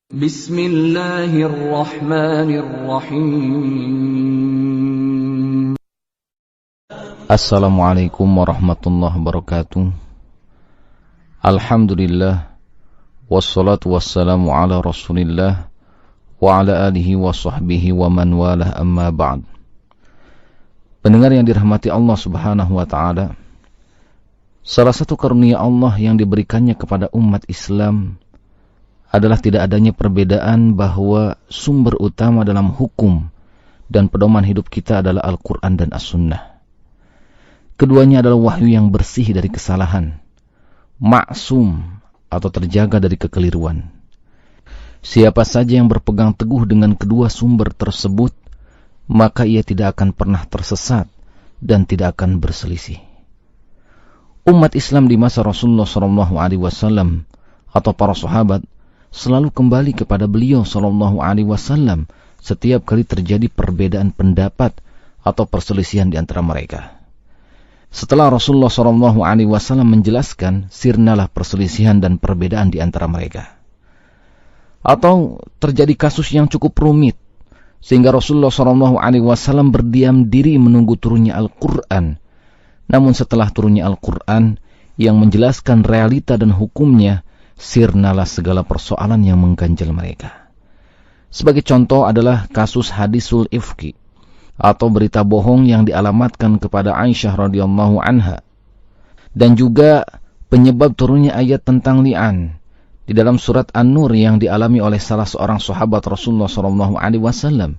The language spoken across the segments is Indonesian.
Bismillahirrahmanirrahim. Assalamualaikum warahmatullahi wabarakatuh. Alhamdulillah, wassalatu wassalamu ala rasulillah wa ala alihi wa sahbihi wa man walah, amma ba'd. Pendengar yang dirahmati Allah subhanahu wa ta'ala, salah satu karunia Allah yang diberikannya kepada umat Islam adalah tidak adanya perbedaan bahwa sumber utama dalam hukum dan pedoman hidup kita adalah Al-Quran dan As-Sunnah. Keduanya adalah wahyu yang bersih dari kesalahan, maksum atau terjaga dari kekeliruan. Siapa saja yang berpegang teguh dengan kedua sumber tersebut, maka ia tidak akan pernah tersesat dan tidak akan berselisih. Umat Islam di masa Rasulullah SAW atau para sahabat selalu kembali kepada beliau SAW setiap kali terjadi perbedaan pendapat atau perselisihan di antara mereka. Setelah Rasulullah SAW menjelaskan, sirnalah perselisihan dan perbedaan di antara mereka. Atau terjadi kasus yang cukup rumit, sehingga Rasulullah SAW berdiam diri menunggu turunnya Al-Quran. Namun setelah turunnya Al-Quran yang menjelaskan realita dan hukumnya, sirnalah segala persoalan yang mengganjal mereka. Sebagai contoh adalah kasus hadisul ifki, atau berita bohong yang dialamatkan kepada Aisyah radhiyallahu anha, dan juga penyebab turunnya ayat tentang li'an di dalam surat An-Nur yang dialami oleh salah seorang sahabat Rasulullah SAW,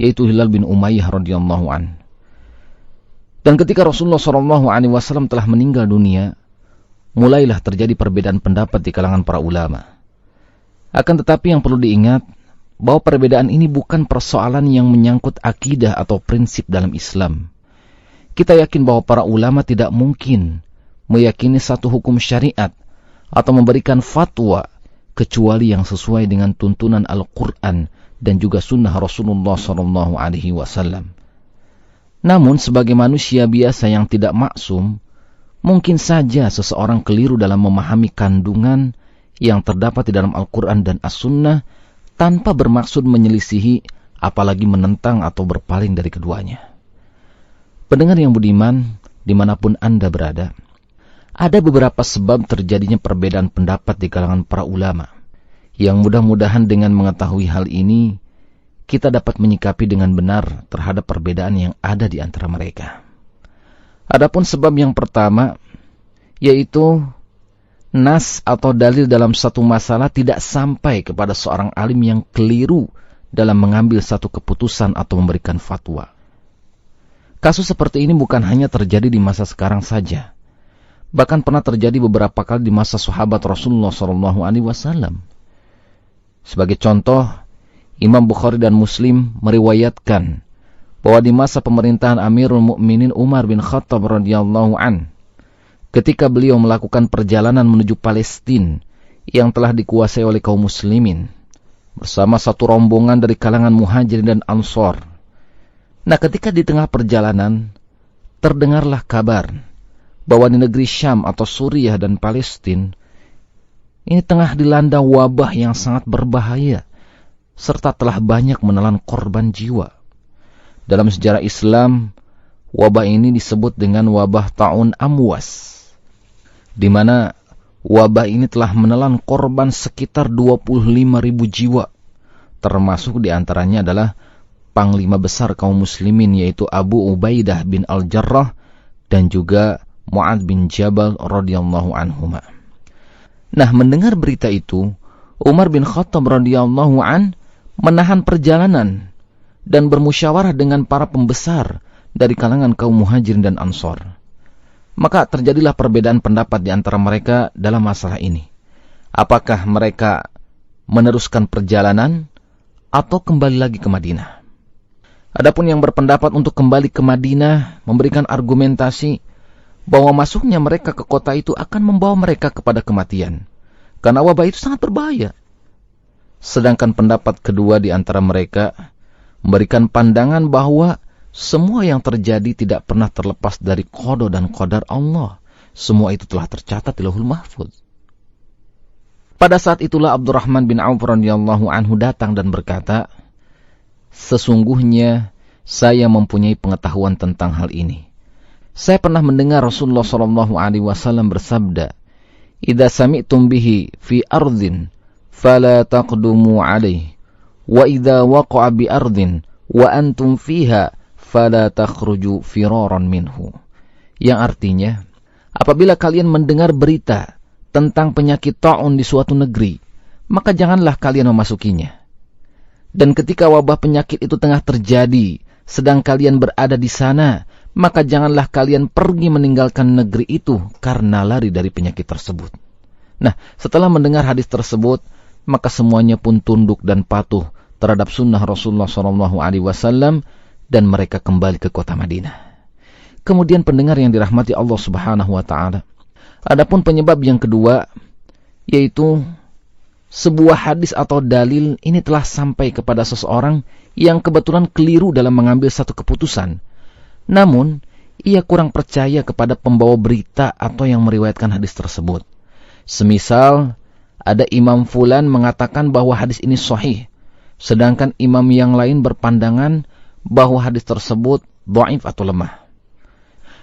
yaitu Hilal bin Umayyah radhiyallahu an. Dan ketika Rasulullah SAW telah meninggal dunia, mulailah terjadi perbedaan pendapat di kalangan para ulama. Akan tetapi yang perlu diingat, bahwa perbedaan ini bukan persoalan yang menyangkut akidah atau prinsip dalam Islam. Kita yakin bahwa para ulama tidak mungkin meyakini satu hukum syariat atau memberikan fatwa kecuali yang sesuai dengan tuntunan Al-Quran dan juga sunnah Rasulullah SAW. Namun sebagai manusia biasa yang tidak maksum, mungkin saja seseorang keliru dalam memahami kandungan yang terdapat di dalam Al-Quran dan As-Sunnah tanpa bermaksud menyelisihi, apalagi menentang atau berpaling dari keduanya. Pendengar yang budiman, dimanapun Anda berada, ada beberapa sebab terjadinya perbedaan pendapat di kalangan para ulama, yang mudah-mudahan dengan mengetahui hal ini, kita dapat menyikapi dengan benar terhadap perbedaan yang ada di antara mereka. Adapun sebab yang pertama, yaitu nas atau dalil dalam satu masalah tidak sampai kepada seorang alim yang keliru dalam mengambil satu keputusan atau memberikan fatwa. Kasus seperti ini bukan hanya terjadi di masa sekarang saja, bahkan pernah terjadi beberapa kali di masa sahabat Rasulullah SAW. Sebagai contoh, Imam Bukhari dan Muslim meriwayatkan bahwa di masa pemerintahan Amirul Mukminin Umar bin Khattab radhiyallahu an, ketika beliau melakukan perjalanan menuju Palestina yang telah dikuasai oleh kaum muslimin bersama satu rombongan dari kalangan Muhajirin dan Ansor. Nah, ketika di tengah perjalanan terdengarlah kabar bahwa di negeri Syam atau Suriah dan Palestina ini tengah dilanda wabah yang sangat berbahaya serta telah banyak menelan korban jiwa. Dalam sejarah Islam, wabah ini disebut dengan wabah Ta'un Amwas, di mana wabah ini telah menelan korban sekitar 25.000 jiwa, termasuk diantaranya adalah panglima besar kaum muslimin, yaitu Abu Ubaidah bin Al-Jarrah dan juga Mu'adz bin Jabal radhiyallahu anhuma. Nah, mendengar berita itu, Umar bin Khattab radhiyallahu an menahan perjalanan dan bermusyawarah dengan para pembesar dari kalangan kaum Muhajirin dan Ansor. Maka terjadilah perbedaan pendapat di antara mereka dalam masalah ini. Apakah mereka meneruskan perjalanan atau kembali lagi ke Madinah? Adapun yang berpendapat untuk kembali ke Madinah memberikan argumentasi bahwa masuknya mereka ke kota itu akan membawa mereka kepada kematian, karena wabah itu sangat berbahaya. Sedangkan pendapat kedua di antara mereka memberikan pandangan bahwa semua yang terjadi tidak pernah terlepas dari qada dan qadar Allah. Semua itu telah tercatat di Lauhul Mahfuz. Pada saat itulah Abdurrahman bin Auf radhiyallahu anhu datang dan berkata, "Sesungguhnya saya mempunyai pengetahuan tentang hal ini. Saya pernah mendengar Rasulullah SAW bersabda, "Idza sami'tum bihi fi ardhin, fala taqdumu alaihi, wa idza waqa'a bi ardhin, wa antum fiha, fala takhruju firaran minhu." Yang artinya, apabila kalian mendengar berita tentang penyakit ta'un di suatu negeri, maka janganlah kalian memasukinya. Dan ketika wabah penyakit itu tengah terjadi, sedang kalian berada di sana, maka janganlah kalian pergi meninggalkan negeri itu karena lari dari penyakit tersebut. Nah, setelah mendengar hadis tersebut, maka semuanya pun tunduk dan patuh terhadap sunnah Rasulullah SAW dan mereka kembali ke kota Madinah. Kemudian pendengar yang dirahmati Allah Subhanahu wa Ta'ala, adapun penyebab yang kedua, yaitu sebuah hadis atau dalil ini telah sampai kepada seseorang yang kebetulan keliru dalam mengambil satu keputusan. Namun, ia kurang percaya kepada pembawa berita atau yang meriwayatkan hadis tersebut. Semisal, ada imam fulan mengatakan bahwa hadis ini sahih, sedangkan imam yang lain berpandangan bahwa hadis tersebut dhaif atau lemah.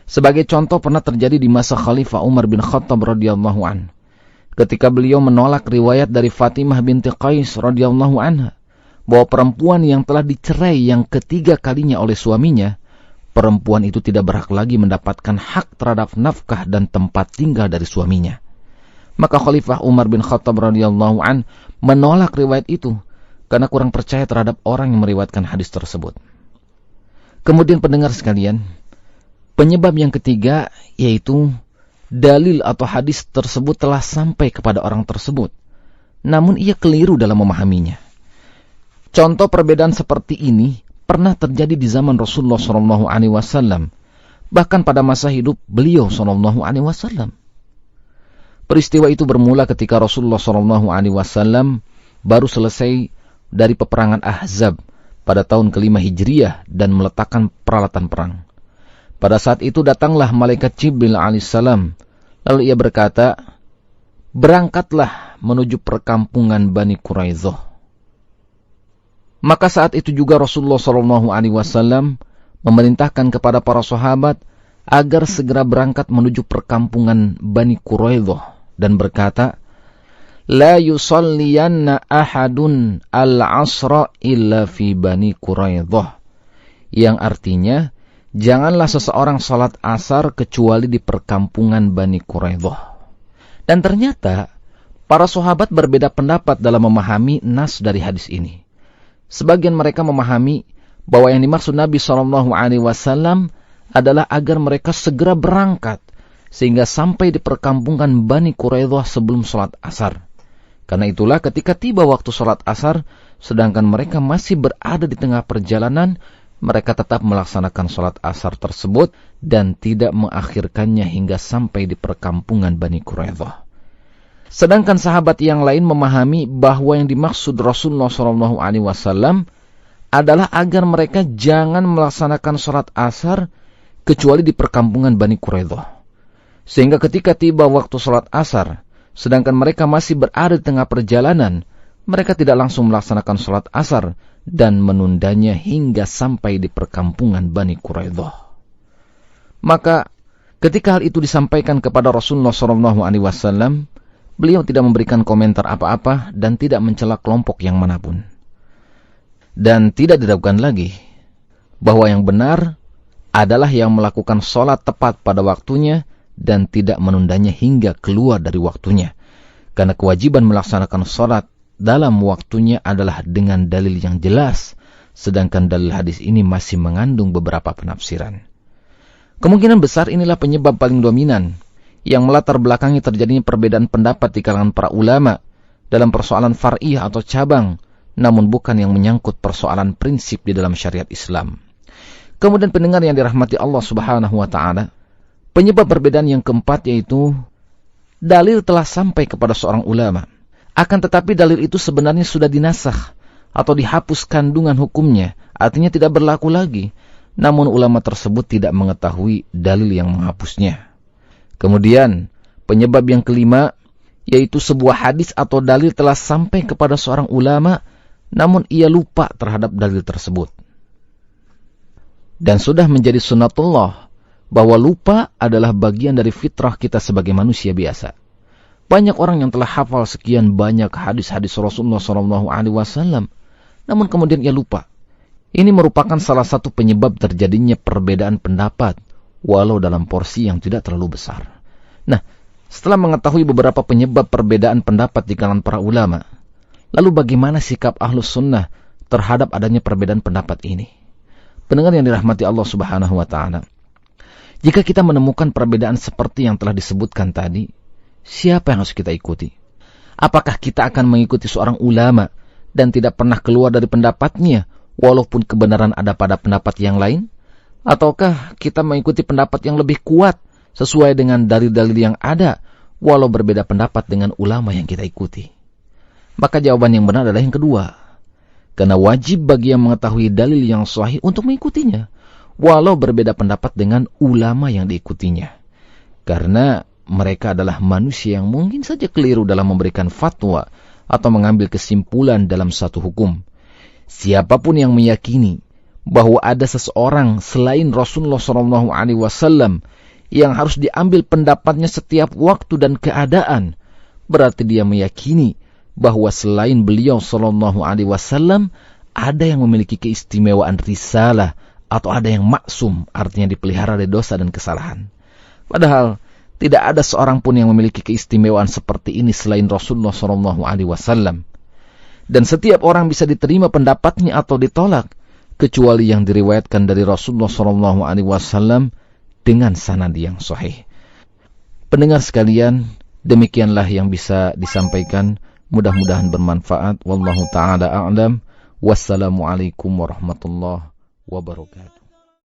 Sebagai contoh, pernah terjadi di masa Khalifah Umar bin Khattab radhiyallahu anhu, ketika beliau menolak riwayat dari Fatimah binti Qais radhiyallahu anha bahwa perempuan yang telah dicerai yang ketiga kalinya oleh suaminya, perempuan itu tidak berhak lagi mendapatkan hak terhadap nafkah dan tempat tinggal dari suaminya. Maka Khalifah Umar bin Khattab radhiyallahu anhu menolak riwayat itu karena kurang percaya terhadap orang yang meriwayatkan hadis tersebut. Kemudian pendengar sekalian, penyebab yang ketiga yaitu dalil atau hadis tersebut telah sampai kepada orang tersebut, namun ia keliru dalam memahaminya. Contoh perbedaan seperti ini pernah terjadi di zaman Rasulullah SAW, bahkan pada masa hidup beliau SAW. Peristiwa itu bermula ketika Rasulullah SAW baru selesai dari peperangan Ahzab pada tahun ke-5 Hijriah dan meletakkan peralatan perang. Pada saat itu datanglah malaikat Jibril alaihissalam. Lalu ia berkata, "Berangkatlah menuju perkampungan Bani Quraidah." Maka saat itu juga Rasulullah SAW memerintahkan kepada para sahabat agar segera berangkat menuju perkampungan Bani Quraidah dan berkata, "La yusalliyanna ahadun al-asra illa fi Bani Quraidah." Yang artinya, janganlah seseorang salat asar kecuali di perkampungan Bani Quraidah. Dan ternyata para sahabat berbeda pendapat dalam memahami nas dari hadis ini. Sebagian mereka memahami bahwa yang dimaksud Nabi SAW adalah agar mereka segera berangkat sehingga sampai di perkampungan Bani Quraidah sebelum salat asar. Karena itulah ketika tiba waktu salat asar, sedangkan mereka masih berada di tengah perjalanan, mereka tetap melaksanakan salat asar tersebut dan tidak mengakhirkannya hingga sampai di perkampungan Bani Quraidah. Sedangkan sahabat yang lain memahami bahwa yang dimaksud Rasulullah SAW adalah agar mereka jangan melaksanakan salat asar kecuali di perkampungan Bani Quraidah. Sehingga ketika tiba waktu salat asar, sedangkan mereka masih berada di tengah perjalanan, mereka tidak langsung melaksanakan salat asar dan menundanya hingga sampai di perkampungan Bani Quraidah. Maka ketika hal itu disampaikan kepada Rasulullah SAW, beliau tidak memberikan komentar apa-apa dan tidak mencela kelompok yang manapun. Dan tidak diragukan lagi bahwa yang benar adalah yang melakukan sholat tepat pada waktunya dan tidak menundanya hingga keluar dari waktunya. Karena kewajiban melaksanakan sholat dalam waktunya adalah dengan dalil yang jelas, sedangkan dalil hadis ini masih mengandung beberapa penafsiran. Kemungkinan besar inilah penyebab paling dominan yang melatar belakangi terjadinya perbedaan pendapat di kalangan para ulama dalam persoalan far'iyah atau cabang, namun bukan yang menyangkut persoalan prinsip di dalam syariat Islam. Kemudian pendengar yang dirahmati Allah Subhanahu wa Ta'ala, penyebab perbedaan yang keempat yaitu dalil telah sampai kepada seorang ulama. Akan tetapi dalil itu sebenarnya sudah dinasakh atau dihapus kandungan hukumnya, artinya tidak berlaku lagi. Namun ulama tersebut tidak mengetahui dalil yang menghapusnya. Kemudian penyebab yang kelima yaitu sebuah hadis atau dalil telah sampai kepada seorang ulama, namun ia lupa terhadap dalil tersebut. Dan sudah menjadi sunnatullah bahwa lupa adalah bagian dari fitrah kita sebagai manusia biasa. Banyak orang yang telah hafal sekian banyak hadis-hadis Rasulullah SAW, namun kemudian ia lupa. Ini merupakan salah satu penyebab terjadinya perbedaan pendapat, walau dalam porsi yang tidak terlalu besar. Nah, setelah mengetahui beberapa penyebab perbedaan pendapat di kalangan para ulama, lalu bagaimana sikap Ahlus Sunnah terhadap adanya perbedaan pendapat ini? Pendengar yang dirahmati Allah Subhanahu wa Ta'ala, jika kita menemukan perbedaan seperti yang telah disebutkan tadi, siapa yang harus kita ikuti? Apakah kita akan mengikuti seorang ulama dan tidak pernah keluar dari pendapatnya, walaupun kebenaran ada pada pendapat yang lain? Ataukah kita mengikuti pendapat yang lebih kuat sesuai dengan dalil-dalil yang ada, walau berbeda pendapat dengan ulama yang kita ikuti? Maka jawaban yang benar adalah yang kedua. Karena wajib bagi yang mengetahui dalil yang sahih untuk mengikutinya, walau berbeda pendapat dengan ulama yang diikutinya. Karena mereka adalah manusia yang mungkin saja keliru dalam memberikan fatwa atau mengambil kesimpulan dalam satu hukum. Siapapun yang meyakini bahwa ada seseorang selain Rasulullah SAW yang harus diambil pendapatnya setiap waktu dan keadaan, berarti dia meyakini bahwa selain beliau SAW ada yang memiliki keistimewaan risalah atau ada yang maksum, artinya dipelihara dari dosa dan kesalahan. Padahal tidak ada seorang pun yang memiliki keistimewaan seperti ini selain Rasulullah SAW. Dan setiap orang bisa diterima pendapatnya atau ditolak, kecuali yang diriwayatkan dari Rasulullah SAW dengan sanad yang sahih. Pendengar sekalian, demikianlah yang bisa disampaikan. Mudah-mudahan bermanfaat. Wallahu ta'ala a'lam. Wassalamualaikum warahmatullahi wabarakatuh.